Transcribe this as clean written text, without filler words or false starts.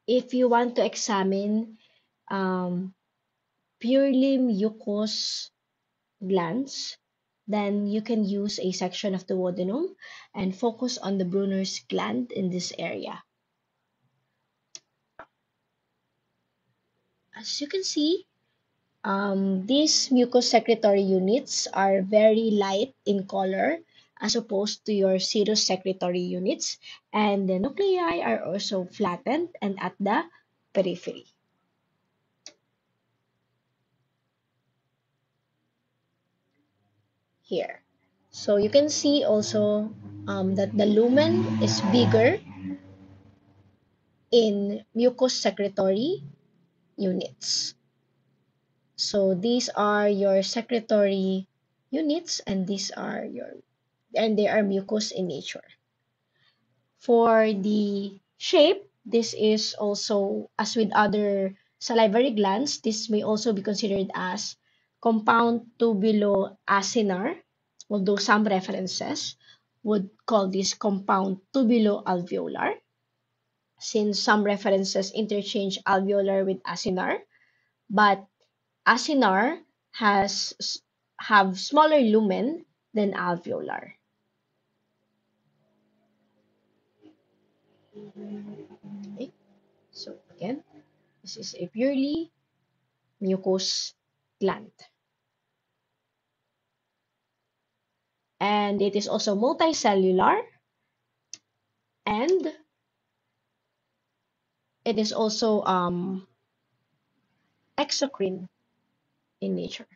if you want to examine um, purely mucous glands, then you can use a section of the duodenum and focus on the Brunner's gland in this area. As you can see, these mucous secretory units are very light in color as opposed to your serous secretory units, and the nuclei are also flattened and at the periphery. Here. So you can see also that the lumen is bigger in mucous secretory units. So these are your secretory units and they are mucous in nature. For the shape, this is also, as with other salivary glands, this may also be considered as compound tubuloacinar, although some references would call this compound tubuloalveolar, since some references interchange alveolar with acinar, but acinar have smaller lumen than alveolar. Okay, so again, this is a purely mucous gland. And it is also multicellular, and it is also exocrine in nature.